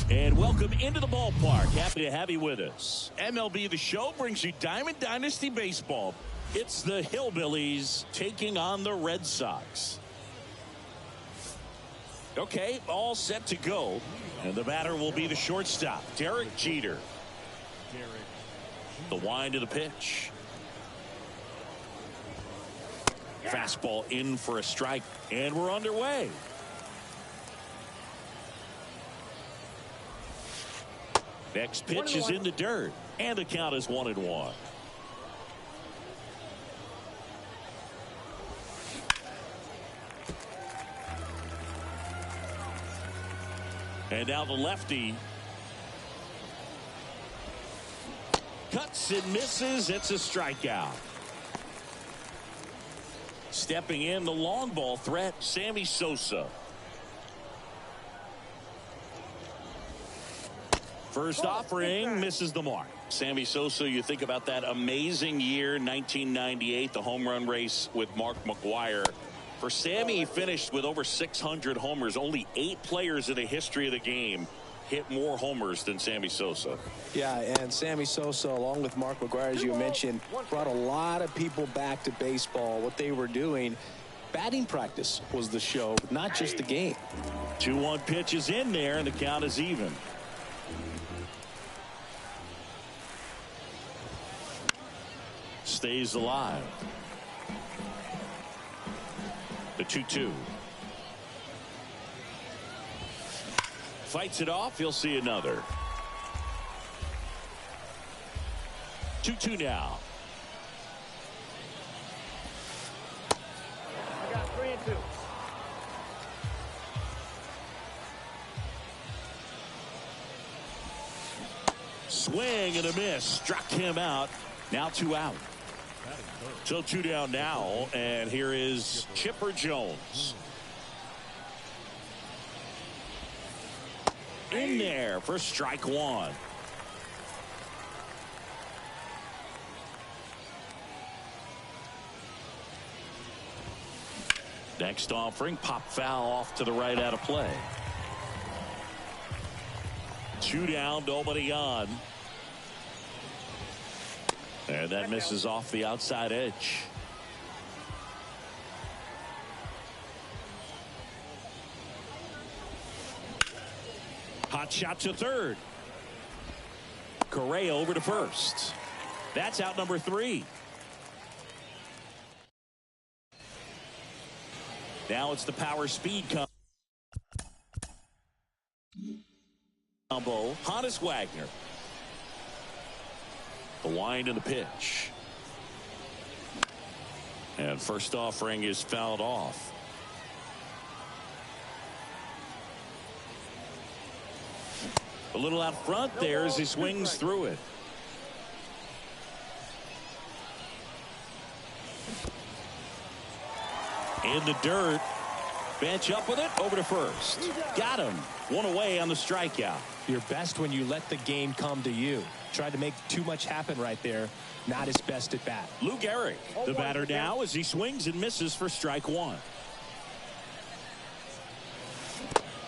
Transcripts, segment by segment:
And welcome into the ballpark. Happy to have you with us. MLB The Show brings you Diamond Dynasty Baseball. It's the Hillbillies taking on the Red Sox. Okay, all set to go. And the batter will be the shortstop, Derek Jeter. The wind of the pitch. Fastball in for a strike. And we're underway. Next pitch is in the dirt, and the count is 1-1. And now the lefty. Cuts and misses. It's a strikeout. Stepping in, the long ball threat, Sammy Sosa. First offering misses the mark. Sammy Sosa, you think about that amazing year, 1998, the home run race with Mark McGwire. For Sammy, he finished with over 600 homers. Only 8 players in the history of the game hit more homers than Sammy Sosa. Yeah, and Sammy Sosa, along with Mark McGwire, as you mentioned, brought a lot of people back to baseball. What they were doing, batting practice was the show, not just the game. 2-1 pitch is in there, and the count is even. Stays alive. The 2-2. Fights it off. He'll see another. 2-2 now. I got 3-2. Swing and a miss. Struck him out. Now 2 out. So 2 down now, and here is Chipper Jones. In there for strike 1. Next offering, pop foul off to the right out of play. 2 down, nobody on. And that misses off the outside edge. Hot shot to third. Correa over to first. That's out number 3. Now it's the power speed combo. Honus Wagner. The wind of the pitch. And first offering is fouled off. A little out front there as he swings through it. In the dirt. Bench up with it. Over to first. Got him. One away on the strikeout. You're best when you let the game come to you. Tried to make too much happen right there. Not his best at bat. Lou Gehrig, the batter now, as he swings and misses for strike one.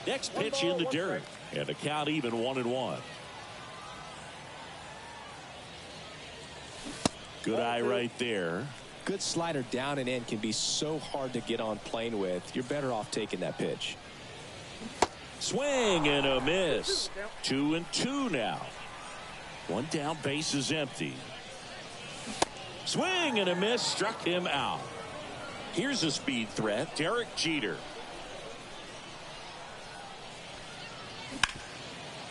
Next pitch in the dirt. And the count even 1-1. Good eye right there. Good slider down and in can be so hard to get on plane with. You're better off taking that pitch. Swing and a miss. 2-2 now. One down, base is empty. Swing and a miss, struck him out. Here's a speed threat, Derek Jeter.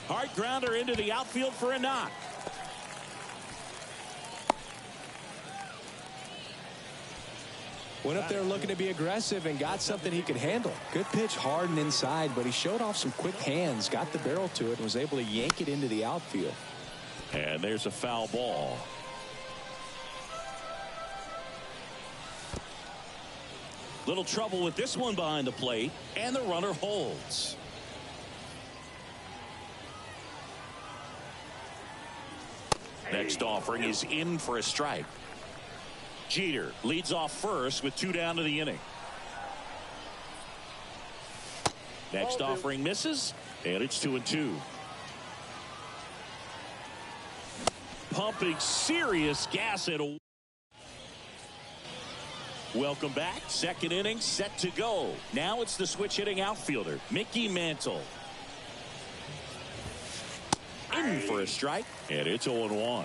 Hard grounder into the outfield for a knock. Went up there looking to be aggressive and got something he could handle. Good pitch, hard and inside, but he showed off some quick hands, got the barrel to it, and was able to yank it into the outfield. And there's a foul ball. Little trouble with this one behind the plate, and the runner holds. Next offering is in for a strike. Jeter leads off first with 2 down to the inning. Next offering misses, and it's 2-2. Pumping serious gas at a. Welcome back. Second inning set to go. Now it's the switch hitting outfielder, Mickey Mantle. In for a strike, and it's 0-1.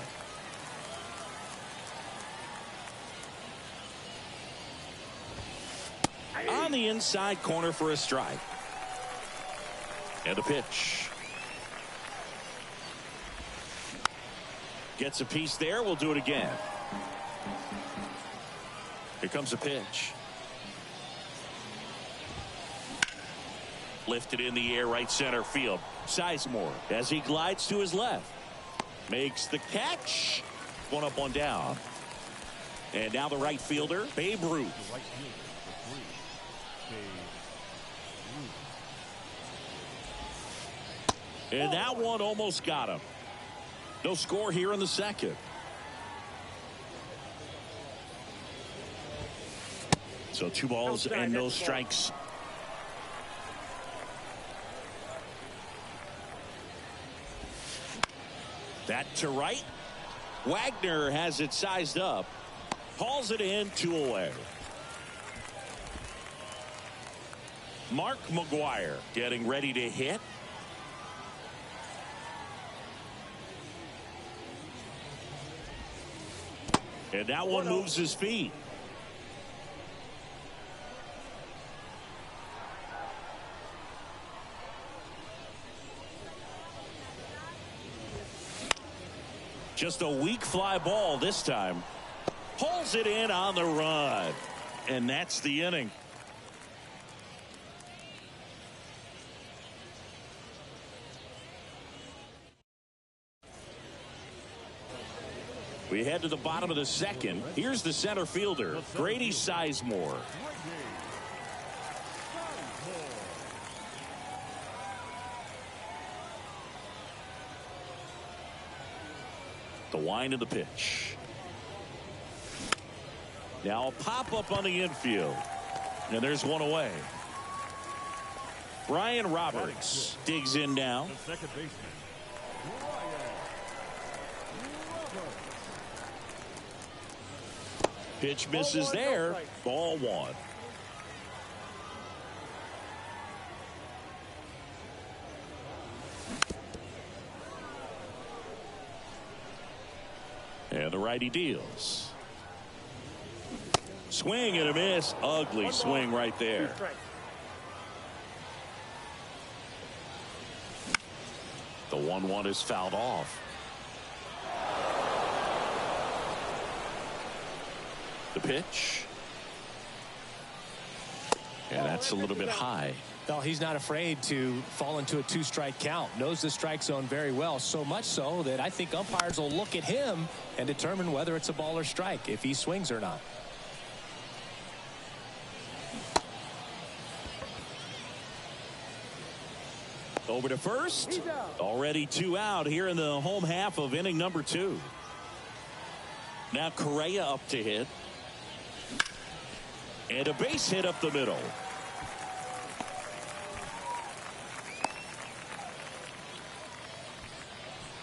On the inside corner for a strike. And a pitch. Gets a piece there. We'll do it again. Here comes a pitch. Lifted in the air, right center field. Sizemore as he glides to his left. Makes the catch. One up, one down. And now the right fielder, Babe Ruth. And that one almost got him. No score here in the second. So 2 balls and no strikes. That to right. Wagner has it sized up. Hauls it in, 2 away. Mark McGwire getting ready to hit. And that one moves his feet. Just a weak fly ball this time. Pulls it in on the run. And that's the inning. We head to the bottom of the second. Here's the center fielder, Grady Sizemore. The wind of the pitch. Now a pop-up on the infield. And there's one away. Brian Roberts digs in now. Second baseman. Pitch misses there. Ball 1. And the righty deals. Swing and a miss. Ugly swing right there. The 1-1 is fouled off. The pitch. And that's a little bit high. Well, he's not afraid to fall into a 2-strike count. Knows the strike zone very well, so much so that I think umpires will look at him and determine whether it's a ball or strike, if he swings or not. Over to first. Already 2 out here in the home half of inning number 2. Now Correa up to hit. And a base hit up the middle.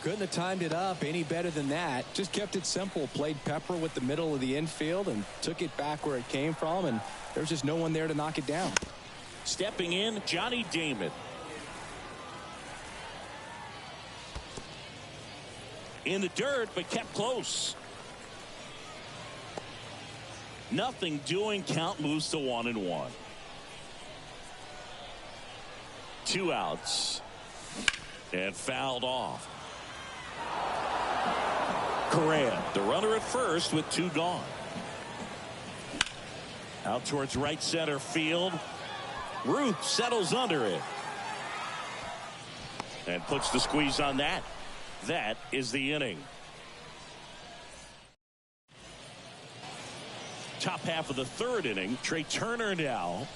Couldn't have timed it up any better than that. Just kept it simple. Played pepper with the middle of the infield and took it back where it came from. And there's just no one there to knock it down. Stepping in, Johnny Damon. In the dirt, but kept close. Nothing doing. Count moves to 1-1. 2 outs. And fouled off. Correa, the runner at first with 2 gone. Out towards right center field. Ruth settles under it. And puts the squeeze on that. That is the inning. Top half of the 3rd inning. Trey Turner now.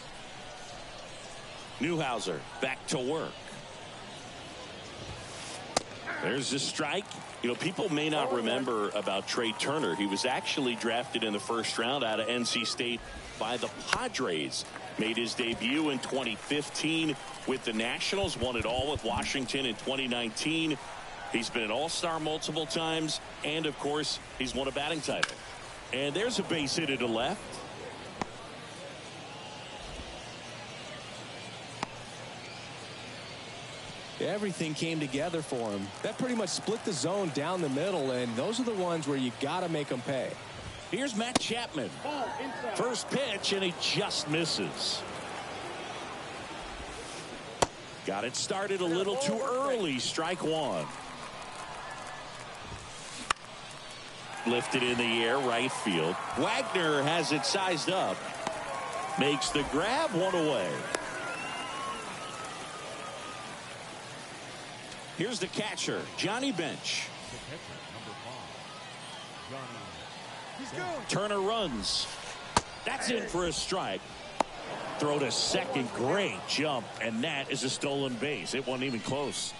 Newhouser back to work. There's a strike. You know, people may not remember about Trey Turner. He was actually drafted in the 1st round out of NC State by the Padres. Made his debut in 2015 with the Nationals. Won it all with Washington in 2019. He's been an all-star multiple times. And, of course, he's won a batting title. And there's a base hit to the left. Everything came together for him. That pretty much split the zone down the middle, and those are the ones where you got to make them pay. Here's Matt Chapman. First pitch, and he just misses. Got it started a little too early. Strike 1. Lifted in the air, right field. Wagner has it sized up. Makes the grab, 1 away. Here's the catcher, Johnny Bench. Turner runs. That's in for a strike. Throw to second, great jump, and that is a stolen base. It wasn't even close.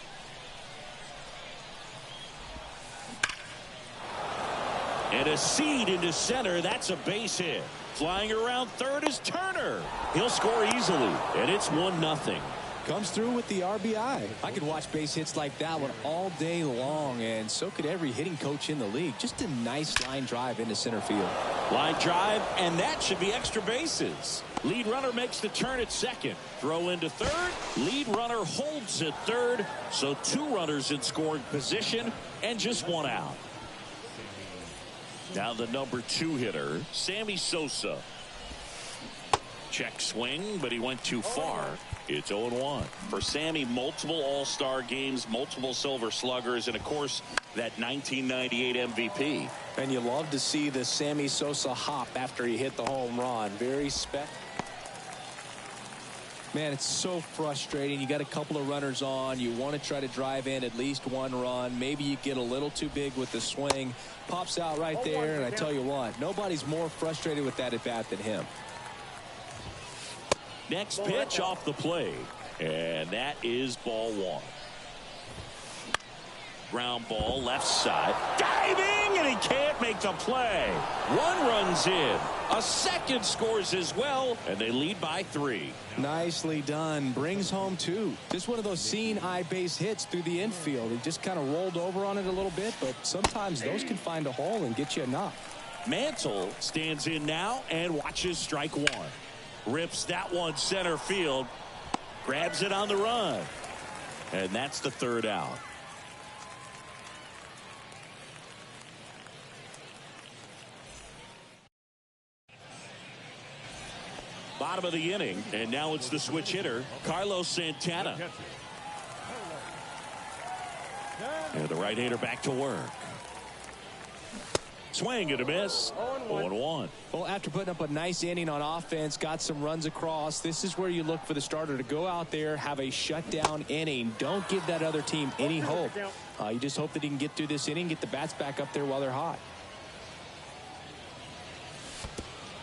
And a seed into center. That's a base hit. Flying around third is Turner. He'll score easily, and it's 1-0. Comes through with the RBI. I could watch base hits like that one all day long, and so could every hitting coach in the league. Just a nice line drive into center field. Line drive, and that should be extra bases. Lead runner makes the turn at second. Throw into third. Lead runner holds at third. So 2 runners in scoring position and just 1 out. Now the number 2 hitter, Sammy Sosa. Check swing, but he went too far. It's 0-1. For Sammy, multiple all-star games, multiple silver sluggers, and, of course, that 1998 MVP. And you love to see the Sammy Sosa hop after he hit the home run. Very Man, it's so frustrating. You got a couple of runners on. You want to try to drive in at least 1 run. Maybe you get a little too big with the swing. Pops out right there, and I tell you what, nobody's more frustrated with that at bat than him. Next pitch off the plate, and that is ball 1. Ground ball left side, diving, and he can't make the play. 1 runs in, a second scores as well, and they lead by 3. Nicely done. Brings home 2. Just one of those seeing eye base hits through the infield. He just kind of rolled over on it a little bit, but sometimes those can find a hole and get you a knock. Mantle stands in now and watches strike 1. Rips that one center field. Grabs it on the run. And that's the 3rd out. Bottom of the inning, and now it's the switch hitter, Carlos Santana. And the right-hander back to work. Swing and a miss. 0-1. Well, after putting up a nice inning on offense, got some runs across, this is where you look for the starter to go out there, have a shutdown inning. Don't give that other team any hope. You just hope that he can get through this inning, get the bats back up there while they're hot.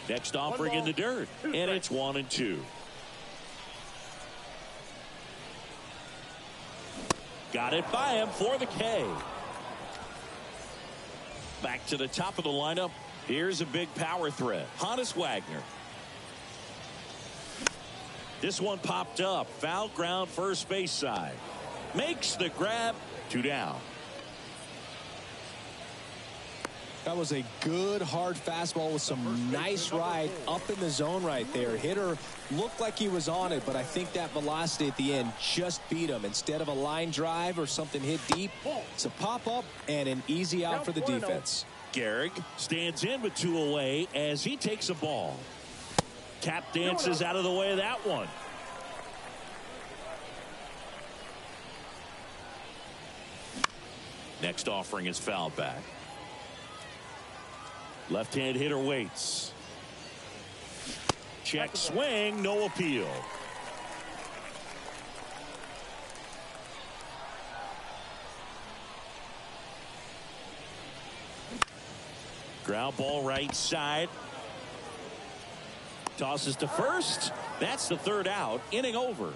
Next offering in the dirt, and it's 1-2. Got it by him for the K. Back to the top of the lineup. Here's a big power threat. Honus Wagner. This one popped up. Foul ground, first base side. Makes the grab. 2 down. That was a good hard fastball with some nice ride up in the zone right there. Hitter looked like he was on it, but I think that velocity at the end just beat him. Instead of a line drive or something hit deep, it's a pop up and an easy out for the defense. Gehrig stands in with 2 away as he takes a ball. Tap dances out of the way of that one. Next offering is fouled back. Left-hand hitter waits. Check swing, no appeal. Ground ball right side. Tosses to first. That's the 3rd out. Inning over.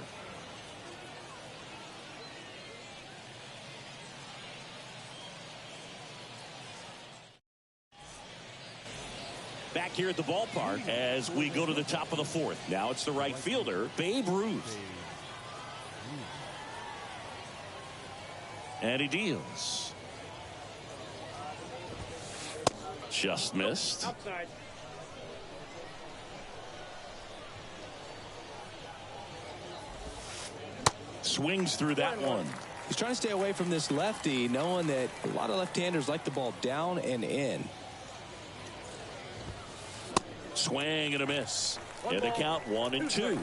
Back here at the ballpark as we go to the top of the 4th. Now it's the right fielder, Babe Ruth. And he deals. Just missed. Outside. Swings through that one. He's trying to stay away from this lefty, knowing that a lot of left-handers like the ball down and in. Swing and a miss. And the count 1-2.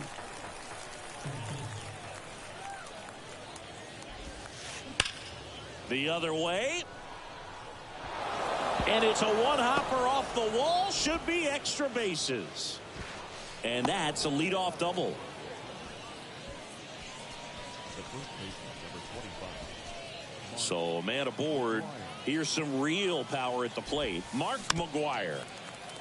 The other way. And it's a one-hopper off the wall. Should be extra bases. And that's a leadoff double. So a man aboard. Here's some real power at the plate. Mark McGwire.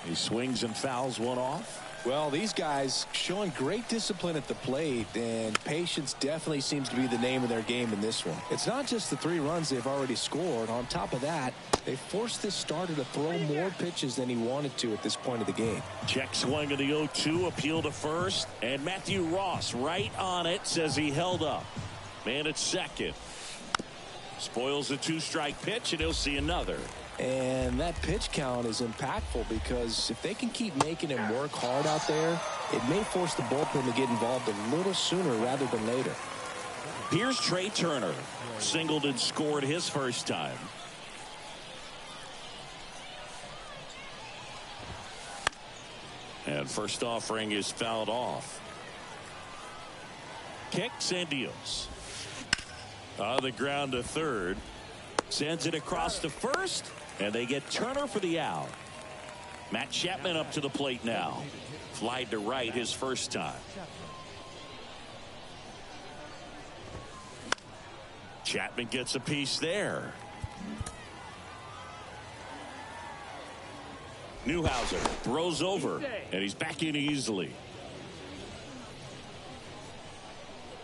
He swings and fouls one off. Well, these guys showing great discipline at the plate, and patience definitely seems to be the name of their game in this one. It's not just the 3 runs they've already scored. On top of that, they forced this starter to throw more pitches than he wanted to at this point of the game. Check swing of the 0-2, appeal to first, and Matthew Ross right on it, says he held up. Man at second. Spoils the 2-strike pitch, and he'll see another. And that pitch count is impactful because if they can keep making him work hard out there, it may force the bullpen to get involved a little sooner rather than later. Here's Trey Turner. Singled and scored his first time. And first offering is fouled off. Kicks and deals. On the ground to third. Sends it across to first. And they get Turner for the out. Matt Chapman up to the plate now. Flied to right his first time. Chapman gets a piece there. Newhouser throws over, and he's back in easily.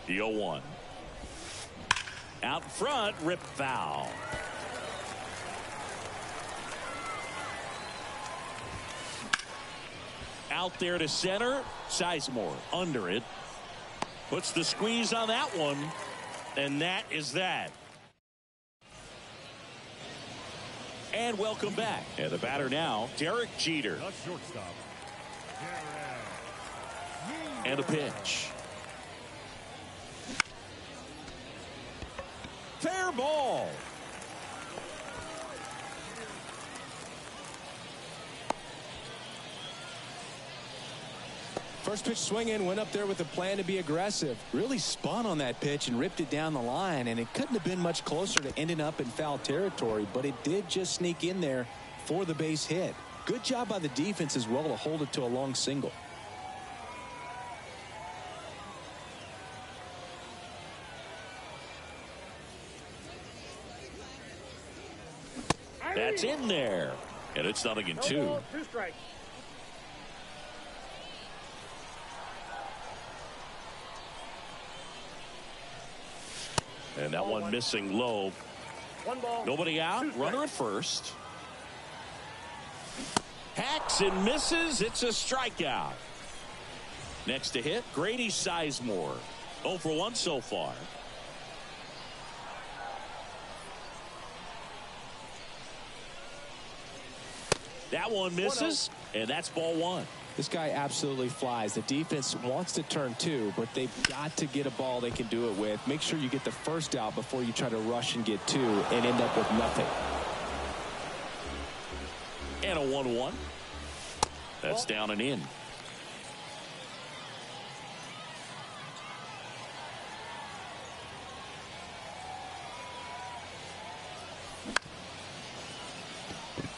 The 0-1. Out front, rip foul. Out there to center. Sizemore under it. Puts the squeeze on that one. And that is that. And welcome back. And the batter now, Derek Jeter. The shortstop. And a pitch. Fair ball. First pitch swinging, went up there with a plan to be aggressive. Really spun on that pitch and ripped it down the line, and it couldn't have been much closer to ending up in foul territory, but it did just sneak in there for the base hit. Good job by the defense as well to hold it to a long single. That's in there. And it's 0-2. 2 strikes. And that one missing low. Nobody out. Runner at first. Hacks and misses. It's a strikeout. Next to hit, Grady Sizemore. 0 for 1 so far. That one misses, and that's ball 1. This guy absolutely flies. The defense wants to turn 2, but they've got to get a ball they can do it with. Make sure you get the first out before you try to rush and get 2 and end up with nothing. And a 1-1. That's down and in.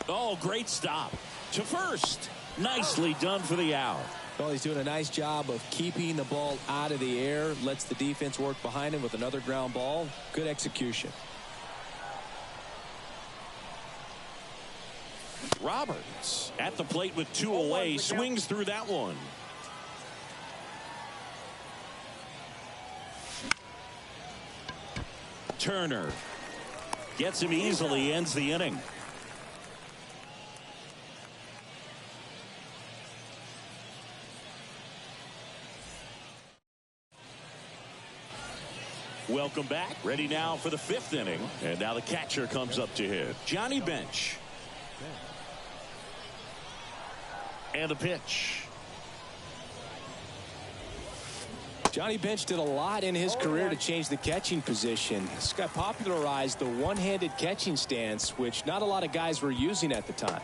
Oh, great stop to first. Nicely done for the out. Well, he's doing a nice job of keeping the ball out of the air. Lets the defense work behind him with another ground ball. Good execution. Roberts at the plate with 2 away. Swings through that one. Turner gets him easily. Ends the inning. Welcome back. Ready now for the 5th inning. And now the catcher comes up to hit. Johnny Bench. And the pitch. Johnny Bench did a lot in his career to change the catching position. This guy popularized the one-handed catching stance, which not a lot of guys were using at the time.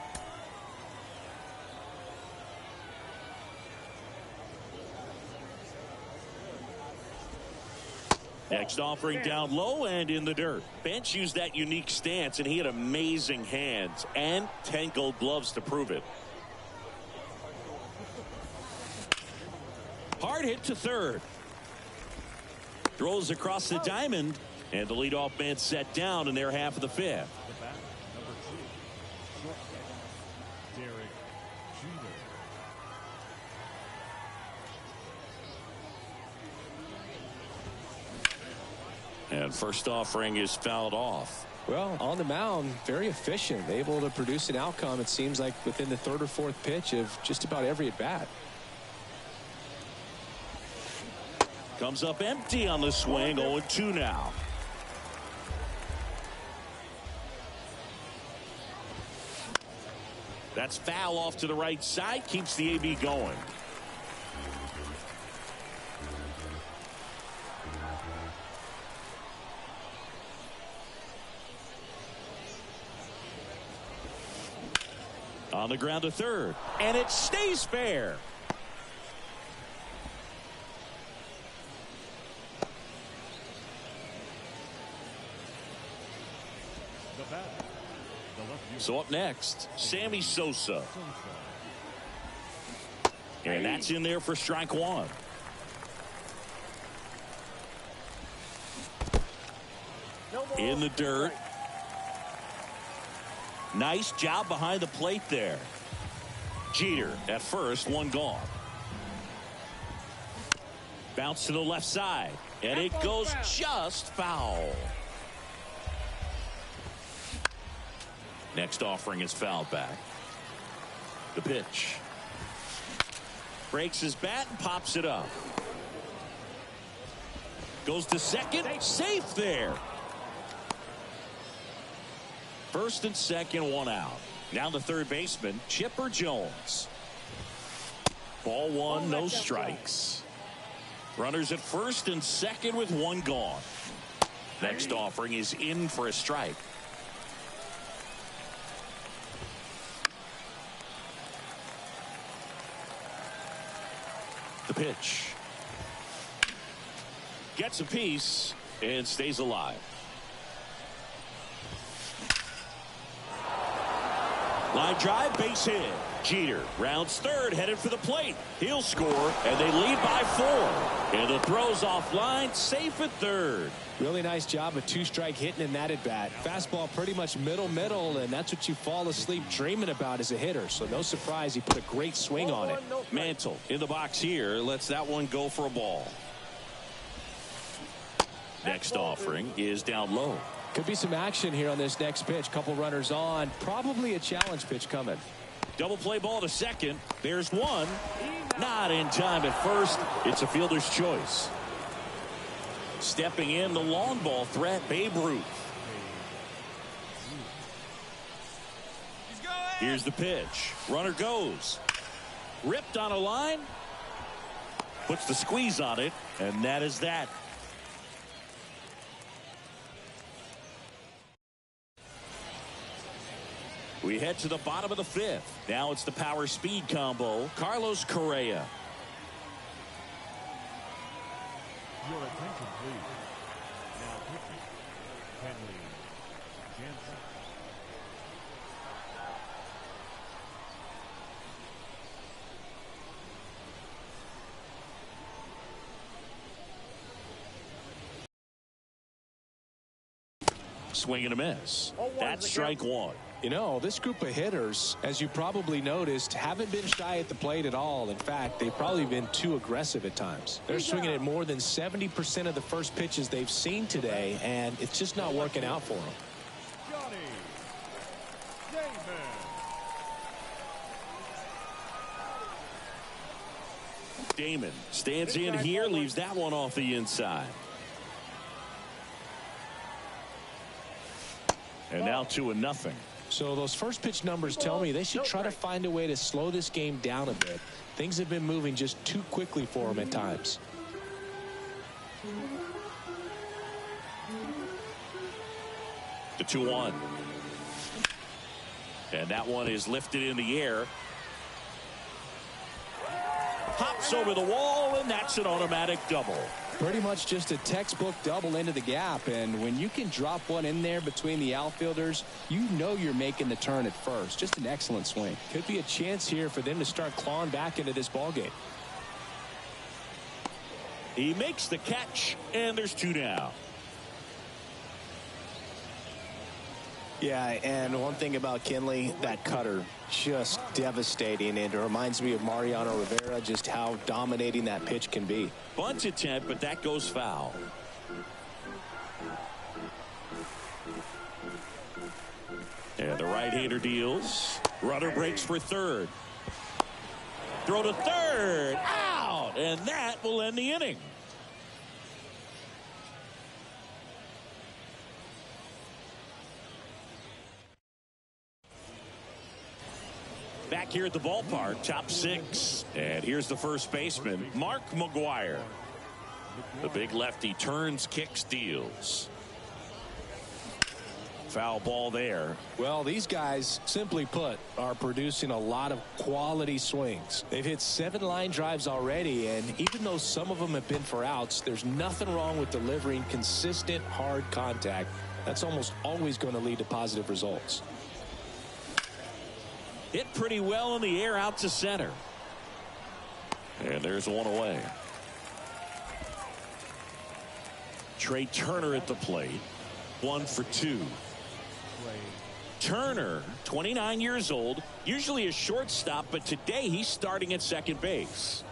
Next offering down low and in the dirt. Bench used that unique stance, and he had amazing hands and 10 gold gloves to prove it. Hard hit to third. Throws across the diamond, and the leadoff man set down in their half of the 5th. And first offering is fouled off. Well, on the mound, very efficient, able to produce an outcome, it seems like, within the 3rd or 4th pitch of just about every at bat. Comes up empty on the swing. 0-2 now. That's foul off to the right side. Keeps the AB going. On the ground to third. And it stays fair. So up next, Sammy Sosa. And that's in there for strike 1. In the dirt. Nice job behind the plate there. Jeter at first, 1 gone. Bounce to the left side. And it goes just foul. Next offering is fouled back. The pitch. Breaks his bat and pops it up. Goes to second. Safe there. First and second, 1 out. Now the third baseman, Chipper Jones. Ball 1, no strikes. Runners at first and second with 1 gone. Next offering is in for a strike. The pitch. Gets a piece and stays alive. Line drive, base hit. Jeter rounds third, headed for the plate. He'll score, and they lead by 4. And the throw's offline, safe at third. Really nice job of 2-strike hitting in that at bat. Fastball pretty much middle, and that's what you fall asleep dreaming about as a hitter. So no surprise he put a great swing on it. Mantle in the box here lets that one go for a ball. Next offering is down low. Could be some action here on this next pitch. Couple runners on. Probably a challenge pitch coming. Double play ball to second. There's one. Not in time at first. It's a fielder's choice. Stepping in the long ball threat, Babe Ruth. Here's the pitch. Runner goes. Ripped on a line. Puts the squeeze on it, and that is that. We head to the bottom of the fifth. Now it's the power speed combo. Carlos Correa. Your attention, please. Now pitching, Kenley Jansen. Swing and a miss. That's strike one. You know, this group of hitters, as you probably noticed, haven't been shy at the plate at all. In fact, they've probably been too aggressive at times. They're swinging at more than 70% of the first pitches they've seen today, and it's just not working out for them. Johnny Damon. Damon stands in here, leaves that one off the inside. And now 2-0. So those first pitch numbers tell me they should try to find a way to slow this game down a bit. Things have been moving just too quickly for them at times. The 2-1. And that one is lifted in the air. Hops over the wall, and that's an automatic double. Pretty much just a textbook double into the gap, and when you can drop one in there between the outfielders, you know you're making the turn at first. Just an excellent swing. Could be a chance here for them to start clawing back into this ballgame. He makes the catch, and there's two down. Yeah, and one thing about Kenley, that cutter, just devastating, and it reminds me of Mariano Rivera, just how dominating that pitch can be. Bunt attempt, but that goes foul. And the right-hander deals. Runner breaks for third. Throw to third. Out! And that will end the inning. Back here at the ballpark, top six. And here's the first baseman, Mark McGwire. The big lefty turns, kicks, deals. Foul ball there. Well, these guys, simply put, are producing a lot of quality swings. They've hit 7 line drives already, and even though some of them have been for outs, there's nothing wrong with delivering consistent, hard contact. That's almost always going to lead to positive results. Hit pretty well in the air out to center. And there's one away. Trey Turner at the plate. 1 for 2. Turner, 29 years old, usually a shortstop, but today he's starting at second base.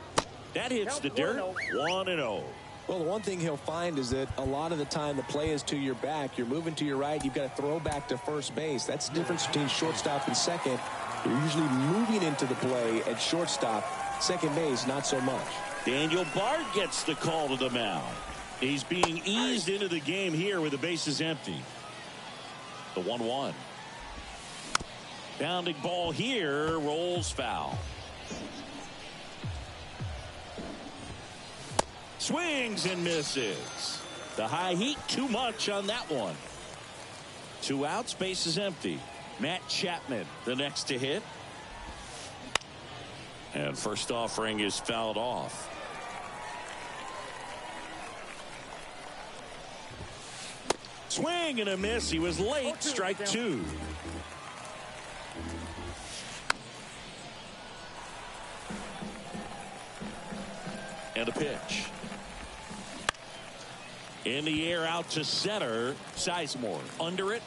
That hits the dirt. 1-0. Well, the one thing he'll find is that a lot of the time the play is to your back. You're moving to your right. You've got to throw back to first base. That's the difference between shortstop and second. You're usually moving into the play at shortstop. Second base, not so much. Daniel Bard gets the call to the mound. He's being eased into the game here with the bases empty. The 1-1. Bounding ball here, rolls foul. Swings and misses. The high heat, too much on that one. 2 outs, bases empty. Matt Chapman, the next to hit. And first offering is fouled off. Swing and a miss. He was late. Strike 2. And a pitch. In the air out to center. Sizemore under it.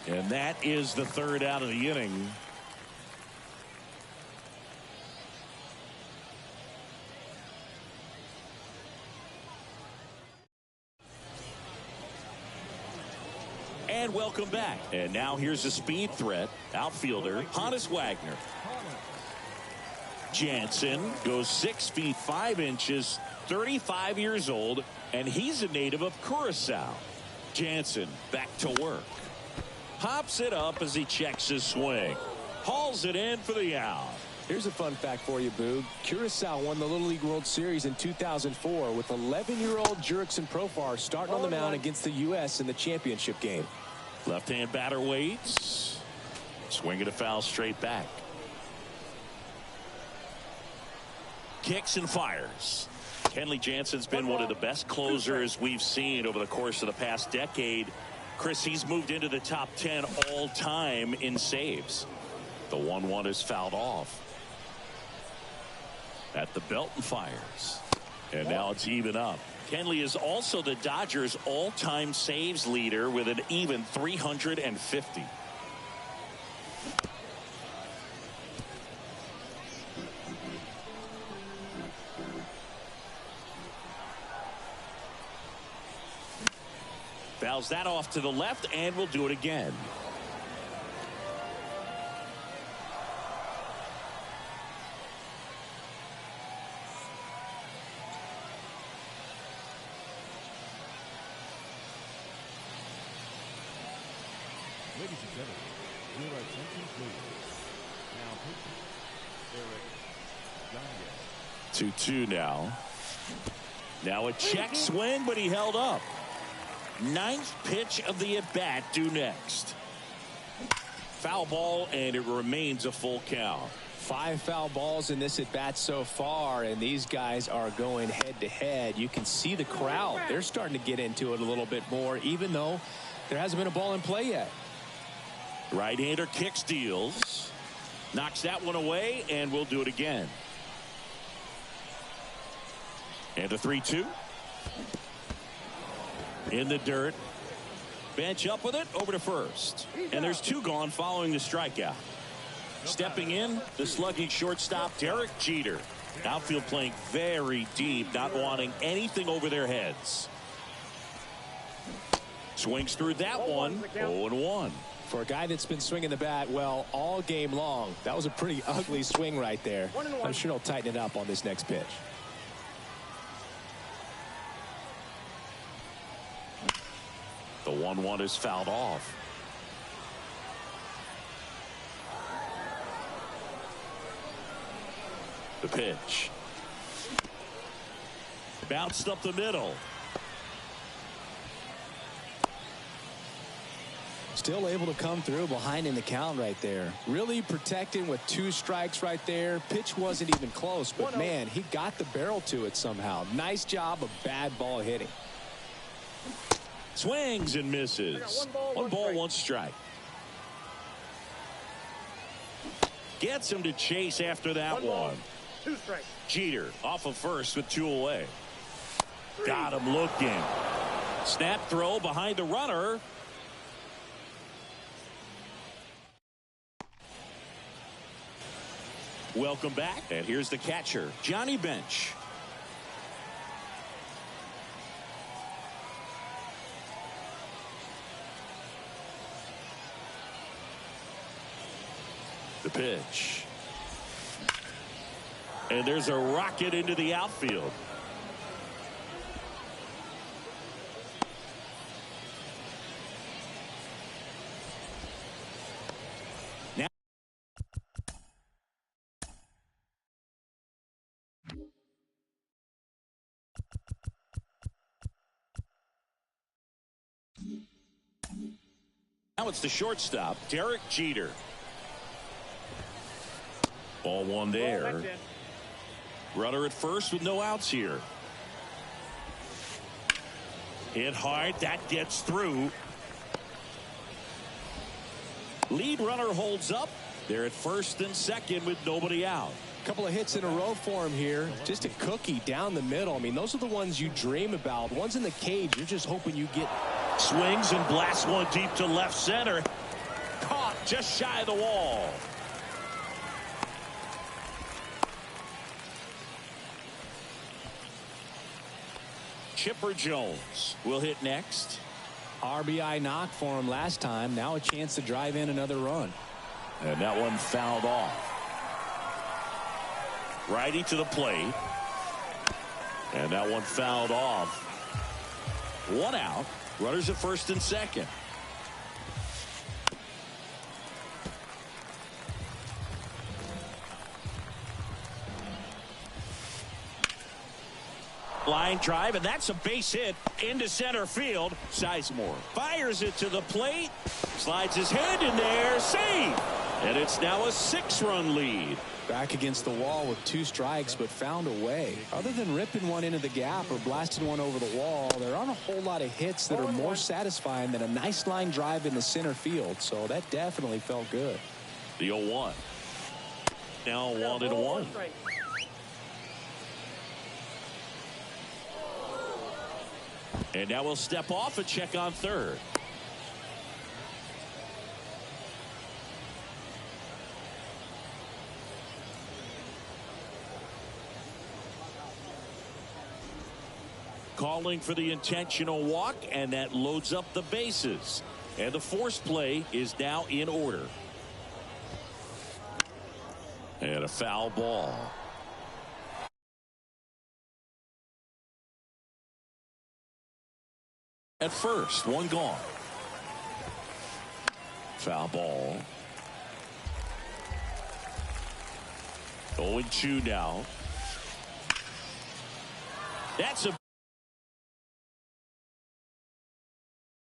And that is the 3rd out of the inning. And welcome back. And now here's a speed threat. Outfielder Hannes Wagner. Jansen goes 6 feet 5 inches, 35 years old, and he's a native of Curacao. Jansen back to work. Pops it up as he checks his swing. Hauls it in for the out. Here's a fun fact for you, Boog. Curacao won the Little League World Series in 2004 with 11-year-old Jurickson Profar starting on the mound against the U.S. in the championship game. Left-hand batter waits. Swing and a foul straight back. Kicks and fires. Kenley Jansen's been one of the best closers we've seen over the course of the past decade. Chris, he's moved into the top 10 all time in saves. The 1-1 is fouled off. At the belt and fires. And now it's even up. Kenley is also the Dodgers all-time saves leader with an even 350. Fouls that off to the left, and we'll do it again. Ladies and gentlemen, your attention please. Now pitching, Eric Gagne. 2-2 now. Now a check swing, but he held up. 9th pitch of the at-bat due next. Foul ball, and it remains a full count. 5 foul balls in this at-bat so far, and these guys are going head-to-head. You can see the crowd. They're starting to get into it a little bit more, even though there hasn't been a ball in play yet. Right-hander kicks, deals. Knocks that one away, and we'll do it again. And a 3-2. In the dirt. Bench up with it, over to first. And there's 2 gone following the strikeout. Stepping in, the slugging shortstop, Derek Jeter. Outfield playing very deep, not wanting anything over their heads. Swings through that one, 0-1. For a guy that's been swinging the bat, well, all game long, that was a pretty ugly swing right there. I'm sure he'll tighten it up on this next pitch. The 1-1 is fouled off. The pitch. Bounced up the middle. Still able to come through behind in the count right there. Really protecting with 2 strikes right there. Pitch wasn't even close, but man, he got the barrel to it somehow. Nice job of bad ball hitting. Swings and misses. 1 ball, 1 strike. Gets him to chase after that one. 2 strikes. Jeter off of first with 2 away. Got him looking. Snap throw behind the runner. Welcome back. And here's the catcher, Johnny Bench. The pitch. And there's a rocket into the outfield. Now it's the shortstop, Derek Jeter. Ball 1 there. Runner at first with no outs here. Hit hard. That gets through. Lead runner holds up. They're at first and second with nobody out. A couple of hits in a row for him here. Just a cookie down the middle. I mean, those are the ones you dream about. Ones in the cage, you're just hoping you get. Swings and blasts one deep to left center. Caught just shy of the wall. Chipper Jones will hit next. RBI knock for him last time. Now a chance to drive in another run. And that one fouled off. Righty to the plate. And that one fouled off. 1 out. Runners at first and second. Line drive, and that's a base hit into center field. Sizemore fires it to the plate, slides his head in there, save, and it's now a 6-run lead. Back against the wall with 2 strikes, but found a way. Other than ripping one into the gap or blasting one over the wall, there aren't a whole lot of hits that are more satisfying than a nice line drive in the center field, so that definitely felt good. The 0-1. Now 1-1. And now we'll step off and check on third. Calling for the intentional walk, and that loads up the bases. And the force play is now in order. And a foul ball. At first, 1 gone. Foul ball. 0-2 now. That's a